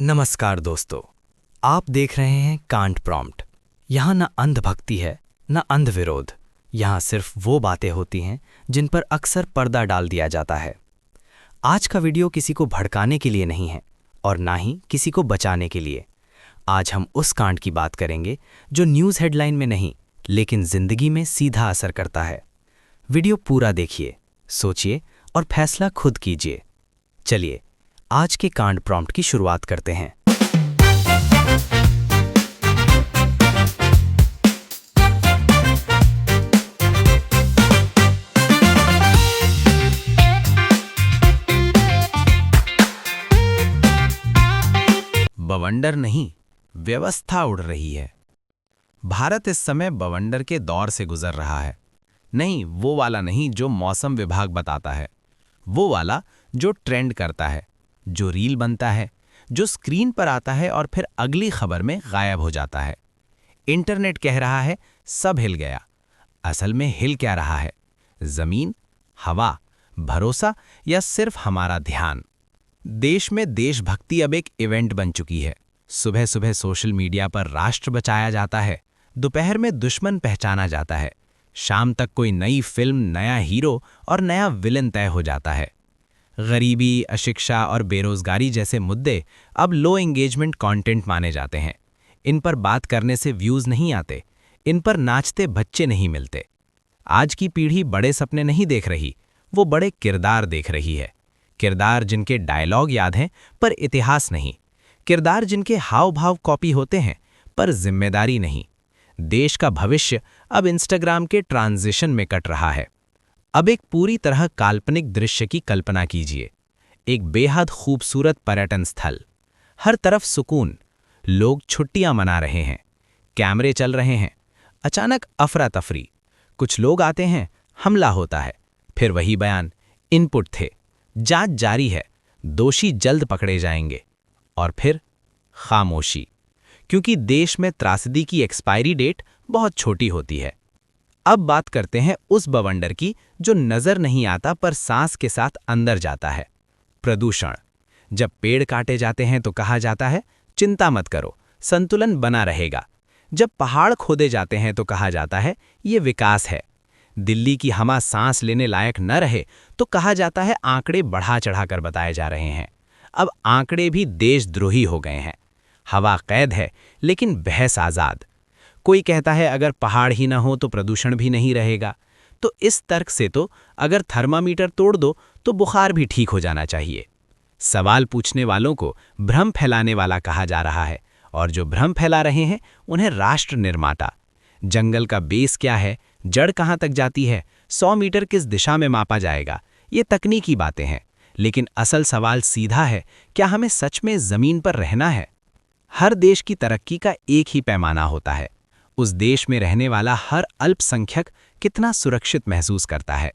नमस्कार दोस्तों, आप देख रहे हैं कांट प्रॉम्प्ट। यहाँ न अंधभक्ति है न अंध विरोध। यहाँ सिर्फ वो बातें होती हैं जिन पर अक्सर पर्दा डाल दिया जाता है। आज का वीडियो किसी को भड़काने के लिए नहीं है और ना ही किसी को बचाने के लिए। आज हम उस कांड की बात करेंगे जो न्यूज़ हेडलाइन में नहीं लेकिन जिंदगी में सीधा असर करता है। वीडियो पूरा देखिए, सोचिए और फैसला खुद कीजिए। चलिए आज के कांड प्रॉम्प्ट की शुरुआत करते हैं। बवंडर नहीं, व्यवस्था उड़ रही है। भारत इस समय बवंडर के दौर से गुजर रहा है। नहीं, वो वाला नहीं जो मौसम विभाग बताता है, वो वाला जो ट्रेंड करता है, जो रील बनता है, जो स्क्रीन पर आता है और फिर अगली खबर में गायब हो जाता है। इंटरनेट कह रहा है सब हिल गया। असल में हिल क्या रहा है? जमीन, हवा, भरोसा या सिर्फ हमारा ध्यान? देश में देशभक्ति अब एक इवेंट बन चुकी है। सुबह सुबह सोशल मीडिया पर राष्ट्र बचाया जाता है, दोपहर में दुश्मन पहचाना जाता है, शाम तक कोई नई फिल्म, नया हीरो और नया विलन तय हो जाता है। गरीबी, अशिक्षा और बेरोजगारी जैसे मुद्दे अब लो एंगेजमेंट कंटेंट माने जाते हैं। इन पर बात करने से व्यूज नहीं आते, इन पर नाचते बच्चे नहीं मिलते। आज की पीढ़ी बड़े सपने नहीं देख रही, वो बड़े किरदार देख रही है। किरदार जिनके डायलॉग याद हैं पर इतिहास नहीं, किरदार जिनके हाव भाव कॉपी होते हैं पर जिम्मेदारी नहीं। देश का भविष्य अब इंस्टाग्राम के ट्रांजिशन में कट रहा है। अब एक पूरी तरह काल्पनिक दृश्य की कल्पना कीजिए। एक बेहद खूबसूरत पर्यटन स्थल, हर तरफ सुकून, लोग छुट्टियां मना रहे हैं, कैमरे चल रहे हैं। अचानक अफरा तफरी, कुछ लोग आते हैं, हमला होता है। फिर वही बयान, इनपुट थे, जांच जारी है, दोषी जल्द पकड़े जाएंगे। और फिर खामोशी, क्योंकि देश में त्रासदी की एक्सपायरी डेट बहुत छोटी होती है। अब बात करते हैं उस बवंडर की जो नजर नहीं आता पर सांस के साथ अंदर जाता है। प्रदूषण। जब पेड़ काटे जाते हैं तो कहा जाता है चिंता मत करो, संतुलन बना रहेगा। जब पहाड़ खोदे जाते हैं तो कहा जाता है ये विकास है। दिल्ली की हवा सांस लेने लायक न रहे तो कहा जाता है आंकड़े बढ़ा चढ़ाकर बताए जा रहे हैं। अब आंकड़े भी देशद्रोही हो गए हैं। हवा कैद है लेकिन बहस आजाद। कोई कहता है अगर पहाड़ ही ना हो तो प्रदूषण भी नहीं रहेगा। तो इस तर्क से तो अगर थर्मामीटर तोड़ दो तो बुखार भी ठीक हो जाना चाहिए। सवाल पूछने वालों को भ्रम फैलाने वाला कहा जा रहा है और जो भ्रम फैला रहे हैं उन्हें राष्ट्र निर्माता। जंगल का बेस क्या है, जड़ कहाँ तक जाती है, 100 मीटर किस दिशा में मापा जाएगा, ये तकनीकी बातें हैं। लेकिन असल सवाल सीधा है, क्या हमें सच में जमीन पर रहना है? हर देश की तरक्की का एक ही पैमाना होता है। उस देश में रहने वाला हर अल्पसंख्यक कितना सुरक्षित महसूस करता है।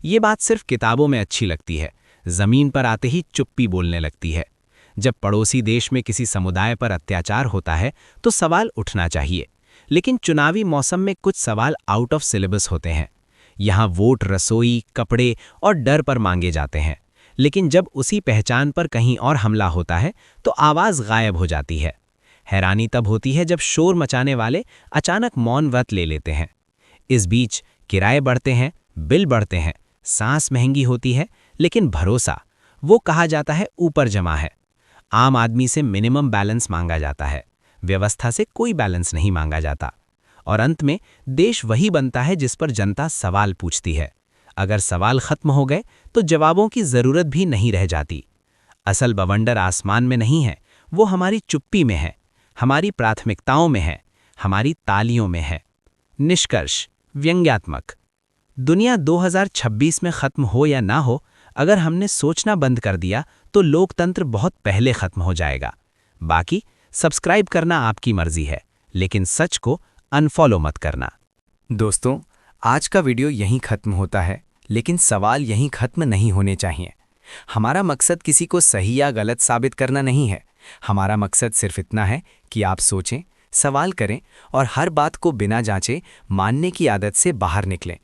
ये बात सिर्फ किताबों में अच्छी लगती है, जमीन पर आते ही चुप्पी बोलने लगती है। जब पड़ोसी देश में किसी समुदाय पर अत्याचार होता है तो सवाल उठना चाहिए। लेकिन चुनावी मौसम में कुछ सवाल आउट ऑफ सिलेबस होते हैं। यहाँ वोट, रसोई, कपड़े और डर पर मांगे जाते हैं। लेकिन जब उसी पहचान पर कहीं और हमला होता है तो आवाज़ गायब हो जाती है। हैरानी तब होती है जब शोर मचाने वाले अचानक मौन व्रत ले लेते हैं। इस बीच किराए बढ़ते हैं, बिल बढ़ते हैं, सांस महंगी होती है, लेकिन भरोसा, वो कहा जाता है ऊपर जमा है। आम आदमी से मिनिमम बैलेंस मांगा जाता है, व्यवस्था से कोई बैलेंस नहीं मांगा जाता। और अंत में देश वही बनता है जिस पर जनता सवाल पूछती है। अगर सवाल खत्म हो गए तो जवाबों की जरूरत भी नहीं रह जाती। असल बवंडर आसमान में नहीं है, वो हमारी चुप्पी में है, हमारी प्राथमिकताओं में है, हमारी तालियों में है। निष्कर्ष व्यंग्यात्मक। दुनिया 2026 में खत्म हो या ना हो, अगर हमने सोचना बंद कर दिया तो लोकतंत्र बहुत पहले खत्म हो जाएगा। बाकी सब्सक्राइब करना आपकी मर्जी है, लेकिन सच को अनफॉलो मत करना। दोस्तों, आज का वीडियो यहीं खत्म होता है, लेकिन सवाल यहीं खत्म नहीं होने चाहिए। हमारा मकसद किसी को सही या गलत साबित करना नहीं है। हमारा मकसद सिर्फ इतना है कि आप सोचें, सवाल करें और हर बात को बिना जांचे मानने की आदत से बाहर निकलें।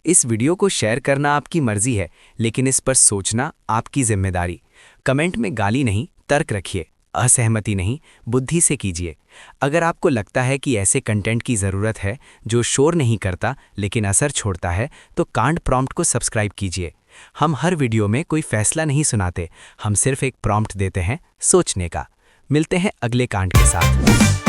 इस वीडियो को शेयर करना आपकी मर्जी है, लेकिन इस पर सोचना आपकी जिम्मेदारी। कमेंट में गाली नहीं, तर्क रखिए। असहमति नहीं, बुद्धि से कीजिए। अगर आपको लगता है कि ऐसे कंटेंट की ज़रूरत है जो शोर नहीं करता लेकिन असर छोड़ता है, तो कांड प्रॉम्प्ट को सब्सक्राइब कीजिए। हम हर वीडियो में कोई फैसला नहीं सुनाते, हम सिर्फ एक प्रॉम्प्ट देते हैं सोचने का। मिलते हैं अगले कांड के साथ।